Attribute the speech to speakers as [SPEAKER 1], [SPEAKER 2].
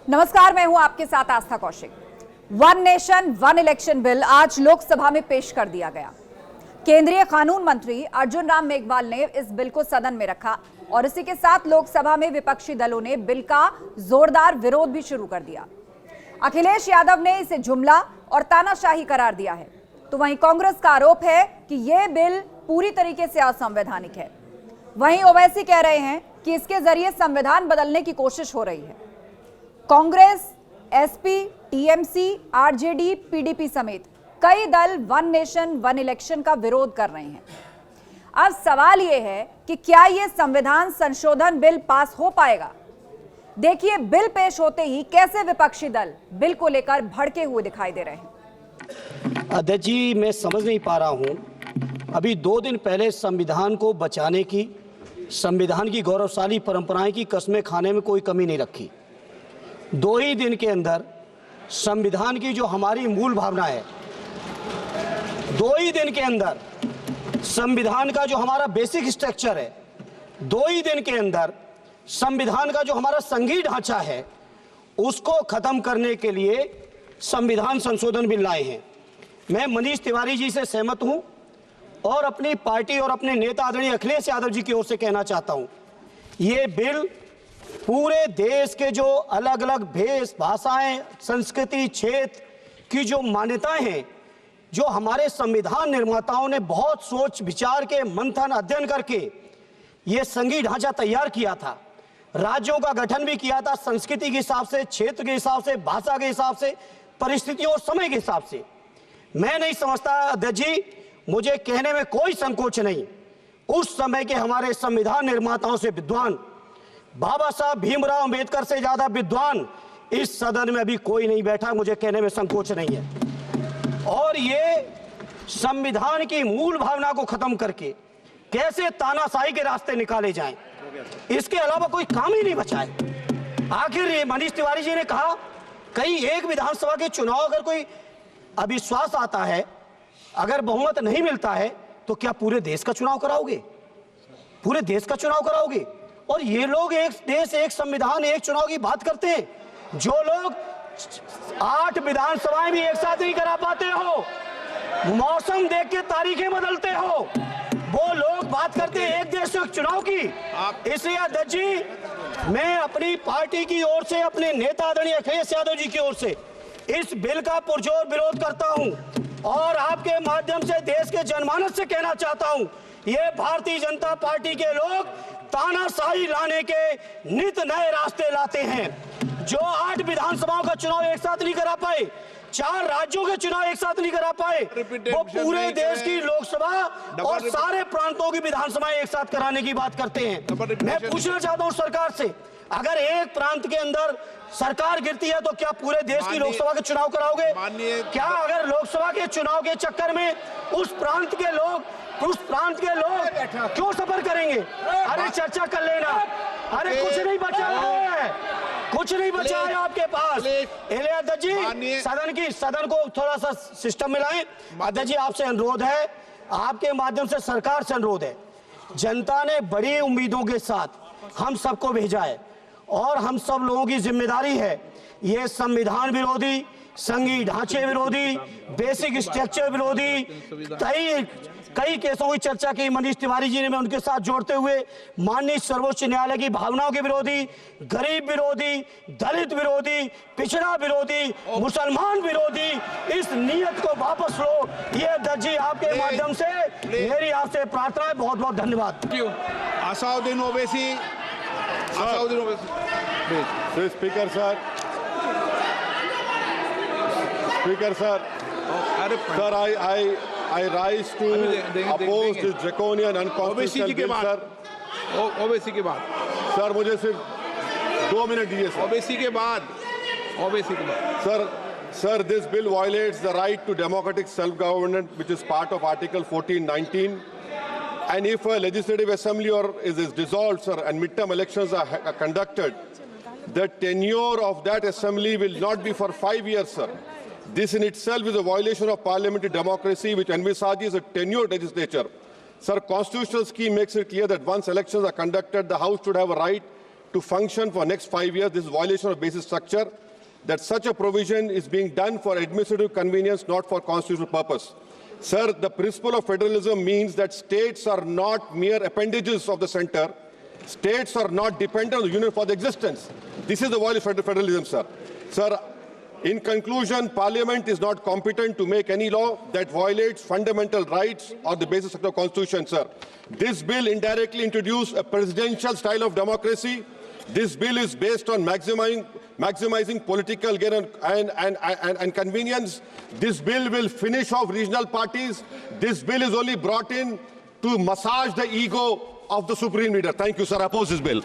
[SPEAKER 1] नमस्कार, मैं हूं आपके साथ Aastha Kaushik. One nation one election bill आज लोकसभा में पेश कर दिया गया। केंद्रीय कानून मंत्री अर्जुन राम मेघवाल ने इस बिल को सदन में रखा और इसी के साथ लोकसभा में विपक्षी दलों ने बिल का जोरदार विरोध भी शुरू कर दिया। अखिलेश यादव ने इसे जुमला और तानाशाही करार दिया है, तो वहीं कांग्रेस का आरोप है कि यह बिल पूरी तरीके से असंवैधानिक है। वहीं ओवैसी कह रहे हैं कि इसके जरिए संविधान बदलने की कोशिश हो रही है। Congress, SP, TMC, RJD, PDP समेत कई दल वन नेशन वन इलेक्शन का विरोध कर रहे हैं। अब सवाल यह है कि क्या यह संविधान संशोधन बिल पास हो पाएगा। देखिए, बिल पेश होते ही कैसे विपक्षी दल बिल को लेकर भड़के हुए दिखाई दे रहे हैं।
[SPEAKER 2] अध्यक्ष जी, मैं समझ नहीं पा रहा हूं, अभी 2 दिन पहले संविधान को बचाने की, संविधान की गौरवशाली परंपराएं की कस्में खाने में कोई कमी नहीं रखी। 2 ही दिन के अंदर संविधान की जो हमारी मूल भावना है, 2 ही दिन के अंदर संविधान का जो हमारा बेसिक स्ट्रक्चर है, 2 ही दिन के अंदर संविधान का जो हमारा संघीय ढांचा है, उसको खत्म करने के लिए संविधान संशोधन बिल लाए हैं। मैं मनीष तिवारी जी से सहमत हूं और अपनी पार्टी और अपने नेता आदरणीय अखिलेश यादव जी की ओर से कहना चाहता हूं, ये बिल पूरे देश के जो अलग अलग भेष, भाषाएं, संस्कृति, क्षेत्र की जो मान्यताएं हैं, जो हमारे संविधान निर्माताओं ने बहुत सोच विचार के मंथन अध्ययन करके ये संघीय ढांचा तैयार किया था, राज्यों का गठन भी किया था, संस्कृति के हिसाब से, क्षेत्र के हिसाब से, भाषा के हिसाब से, परिस्थितियों और समय के हिसाब से। मैं नहीं समझता अध्यक्ष जी, मुझे कहने में कोई संकोच नहीं, उस समय के हमारे संविधान निर्माताओं से विद्वान, बाबा साहब भीमराव अंबेडकर से ज्यादा विद्वान इस सदन में अभी कोई नहीं बैठा, मुझे कहने में संकोच नहीं है। और ये संविधान की मूल भावना को खत्म करके कैसे तानाशाही के रास्ते निकाले जाएं, इसके अलावा कोई काम ही नहीं बचा है। आखिर मनीष तिवारी जी ने कहा, कहीं एक विधानसभा के चुनाव अगर कोई अविश्वास आता है, अगर बहुमत नहीं मिलता है, तो क्या पूरे देश का चुनाव कराओगे? पूरे देश का चुनाव कराओगे? और ये लोग एक देश, एक संविधान, एक चुनाव की बात करते हैं। जो लोग 8 विधानसभाएं भी एक साथ नहीं करा पाते हो, मौसम देख के तारीखें बदलते हो, वो लोग बात करते हैं एक देश एक चुनाव की। इसलिए अध्यक्ष जी, मैं अपनी पार्टी की ओर से, अपने नेता आदरणीय अखिलेश यादव जी की ओर से इस बिल का पुरजोर विरोध करता हूं और आपके माध्यम से देश के जनमानस से कहना चाहता हूं, ये भारतीय जनता पार्टी के लोग तानाशाही लाने के नित नए रास्ते लाते हैं। जो 8 विधानसभाओं का चुनाव एक साथ नहीं करा पाए, 4 राज्यों के चुनाव एक साथ नहीं करा पाए, वो पूरे देश की लोकसभा और सारे प्रांतों की विधानसभाएं एक साथ कराने की बात करते हैं। मैं पूछना चाहता हूं सरकार से, अगर एक प्रांत के अंदर सरकार गिरती है तो क्या पूरे देश की लोकसभा के चुनाव कराओगे? क्या अगर लोकसभा के चुनाव के चक्कर में उस प्रांत के लोग क्यों सफर करेंगे? अरे चर्चा कर लेना। अरे कुछ नहीं बचा है, कुछ नहीं बचा है आपके पास। अध्यक्ष जी, सदन को थोड़ा सा सिस्टम में लाएं। अध्यक्ष जी, आपसे अनुरोध है, आपके माध्यम से सरकार से अनुरोध है, जनता ने बड़ी उम्मीदों के साथ हम सबको भेजा है और हम सब लोगों की जिम्मेदारी है, ये संविधान विरोधी, संघीय ढांचे विरोधी, बेसिक स्ट्रक्चर विरोधी कई केसों की चर्चा की मनीष तिवारी जी ने, मैं उनके साथ जोड़ते हुए माननीय सर्वोच्च न्यायालय की भावनाओं के विरोधी, गरीब विरोधी, दलित विरोधी, पिछड़ा विरोधी, मुसलमान विरोधी, इस नीयत को वापस लो। ये अध्यक्ष जी, आपके माध्यम से मेरी आपसे प्रार्थना है। बहुत बहुत धन्यवाद।
[SPEAKER 3] Asaduddin Owaisi,
[SPEAKER 4] speaker sir, I rise to oppose this draconian unconstitutional bill, sir.
[SPEAKER 3] Owaisi के बाद
[SPEAKER 4] सर, मुझे सिर्फ 2 मिनट दीजिए सर।
[SPEAKER 3] ओवैसी के बाद
[SPEAKER 4] Sir, this bill violates the right to democratic self-government, which is part of Article 14(19). And if a legislative assembly is dissolved, sir, and midterm elections are conducted, the tenure of that assembly will not be for 5 years, sir. This in itself is a violation of parliamentary democracy, which envisages a tenured legislature. Sir, constitutional scheme makes it clear that once elections are conducted, the House should have a right to function for next 5 years. This is violation of basic structure, that such a provision is being done for administrative convenience, not for constitutional purpose. Sir, the principle of federalism means that states are not mere appendages of the center. States are not dependent on the union for the existence. This is the violation of federalism, sir. Sir, in conclusion, Parliament is not competent to make any law that violates fundamental rights or the basis of the Constitution, sir. This bill indirectly introduced a presidential style of democracy. This bill is based on maximizing political gain and convenience. This bill will finish off regional parties. This bill is only brought in to massage the ego of the Supreme Leader. Thank you, sir. I oppose this bill.